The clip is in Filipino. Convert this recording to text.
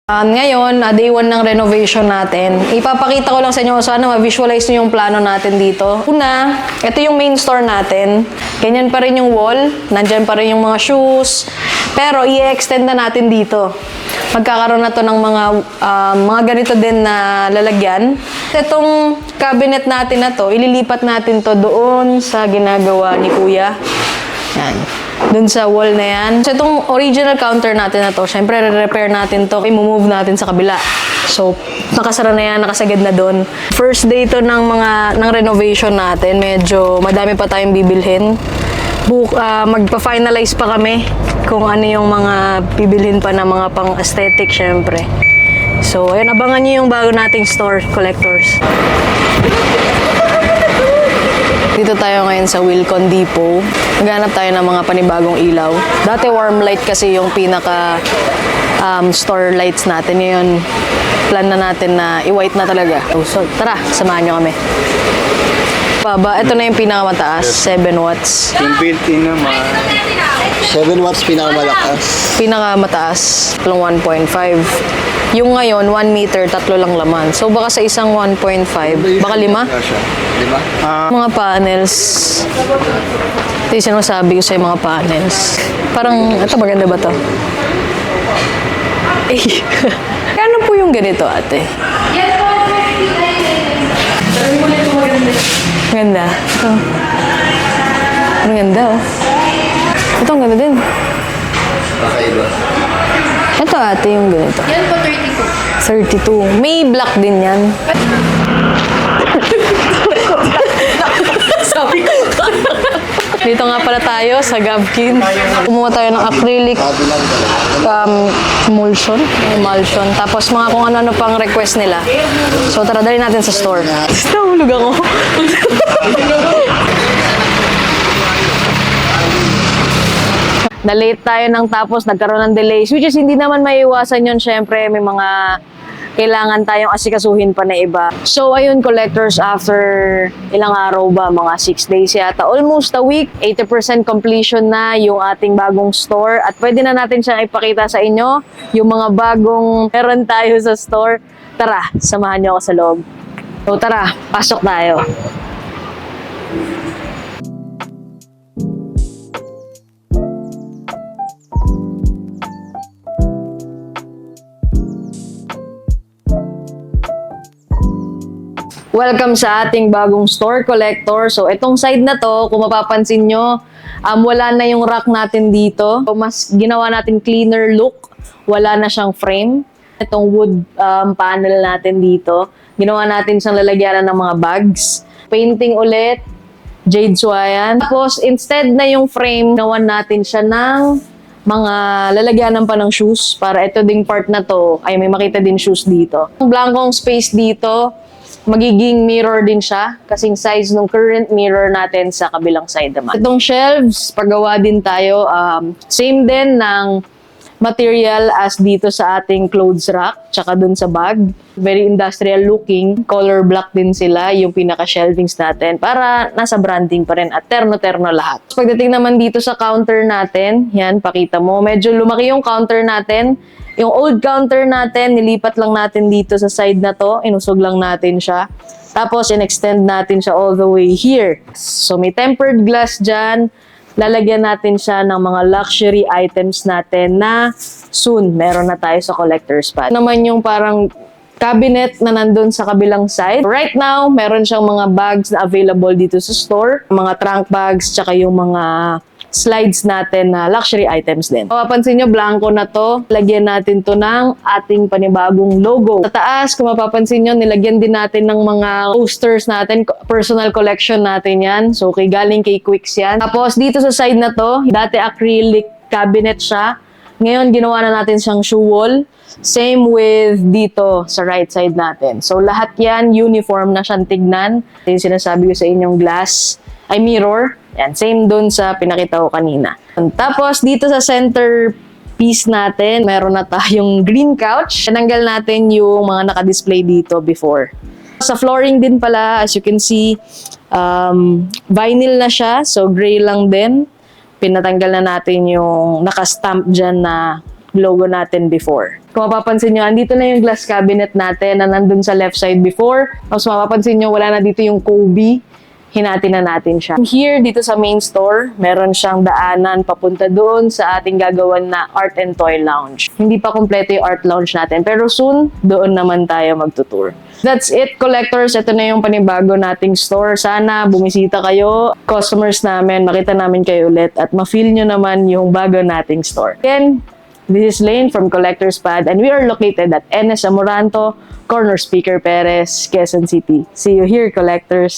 Ngayon, day 1 ng renovation natin. Ipapakita ko lang sa inyo, sana ma-visualize nyo yung plano natin dito. Una, ito yung main store natin. Ganyan pa rin yung wall. Nandyan pa rin yung mga shoes. Pero, i-extend na natin dito. Magkakaroon na to ng mga ganito din na lalagyan. Itong cabinet natin na to, ililipat natin to doon sa ginagawa ni Kuya. Yan. Doon sa wall na yan. So, itong original counter natin na to, syempre, re-repair natin to, i-move natin sa kabila. So, nakasara na yan, nakasagad na doon. First day to ng renovation natin, medyo madami pa tayong bibilhin. Magpa-finalize pa kami kung ano yung mga bibilhin pa na mga pang-aesthetic, syempre. So, ayun, abangan nyo yung bago nating store, collectors. Dito tayo ngayon sa Wilcon Depot. Maghanap tayo ng mga panibagong ilaw. Dati warm light kasi yung pinaka store lights natin. Ngayon, plan na natin na i-white na talaga. So, tara, samahan nyo kami. Baba, ito na yung pinakamataas, 7 watts. Yung built-in naman. 7 watts pinakamalakas. Pinakamataas, 1.5. Yung ngayon, 1 meter, 3 lang laman. So, baka sa isang 1.5, baka 5? 5? Mga panels. Ito yung sinasabi ko sa mga panels. Parang, ito maganda ba to? Eh, kano po yung ganito, ate? Ganda. Ito. Ang ganda, oh. Ito, ang ganda din. Kakaiba. Ito, ate, yung ganito. Yan po, 32. 32. May black din yan. Sabi ko. Dito nga pala tayo sa Gavkin. Kumuha tayo ng acrylic emulsion. Tapos mga kung ano-ano pang request nila. So tara, dali natin sa store. Nahulog ako. Na-late tayo ng tapos nagkaroon ng delays. Which is hindi naman maiiwasan yun. Syempre may mga kailangan tayong asikasuhin pa na iba. So, ayun, collectors, after ilang araw ba? Mga 6 days yata. Almost a week, 80% completion na yung ating bagong store. At pwede na natin siyang ipakita sa inyo yung mga bagong meron tayo sa store. Tara, samahan niyo ako sa loob. So, tara, pasok tayo. Welcome sa ating bagong store, collector. So, itong side na to, kung mapapansin nyo, wala na yung rack natin dito. So, mas ginawa natin cleaner look. Wala na siyang frame. Itong wood panel natin dito, ginawa natin siyang lalagyanan ng mga bags. Painting ulit, jade swayan. Tapos, instead na yung frame, ginawa natin siya ng mga lalagyanan pa ng shoes. Para ito ding part na to, ay may makita din shoes dito. Yung blankong space dito, magiging mirror din siya, kasing size ng current mirror natin sa kabilang side naman. Itong shelves, paggawa din tayo, same din ng material as dito sa ating clothes rack, tsaka dun sa bag. Very industrial looking, color black din sila, yung pinaka-shelvings natin, para nasa branding pa rin at terno-terno lahat. Pagdating naman dito sa counter natin, yan, pakita mo, medyo lumaki yung counter natin. Yung old counter natin, nilipat lang natin dito sa side na to. Inusog lang natin siya. Tapos, in-extend natin siya all the way here. So, may tempered glass dyan. Lalagyan natin siya ng mga luxury items natin na soon, meron na tayo sa collector's pad. Naman yung parang cabinet na nandun sa kabilang side. Right now, meron siyang mga bags na available dito sa store. Mga trunk bags, tsaka yung mga slides natin na luxury items din. Mapapansin nyo, blanco na to. Lagyan natin to ng ating panibagong logo. Sa taas, kung mapapansin nyo, nilagyan din natin ng mga posters natin. Personal collection natin yan. So, galing kay Quicks yan. Tapos, dito sa side na to, dati acrylic cabinet siya. Ngayon, ginawa na natin siyang shoe wall. Same with dito sa right side natin. So, lahat yan, uniform na siyang tignan. Yung sinasabi ko sa inyong glass, ay mirror. Yan, same dun sa pinakita ko kanina. Tapos, dito sa center piece natin, meron na tayong green couch. Tinanggal natin yung mga naka-display dito before. Sa flooring din pala, as you can see, vinyl na siya. So, gray lang din. Pinatanggal na natin yung naka-stamp dyan na logo natin before. Kung mapapansin nyo, andito na yung glass cabinet natin na nandun sa left side before. Tapos mapapansin nyo, wala na dito yung Kobe. Hinati na natin siya. Here, dito sa main store, meron siyang daanan papunta doon sa ating gagawan na Art and Toy Lounge. Hindi pa kompleto yung art lounge natin, pero soon, doon naman tayo magtutour. That's it, collectors. Ito na yung panibago nating store. Sana bumisita kayo, customers namin, makita namin kayo ulit at ma-feel nyo naman yung bago nating store. Again, this is Lane from Collector's Pad and we are located at NS Amoranto, Corner Speaker Perez, Quezon City. See you here, collectors!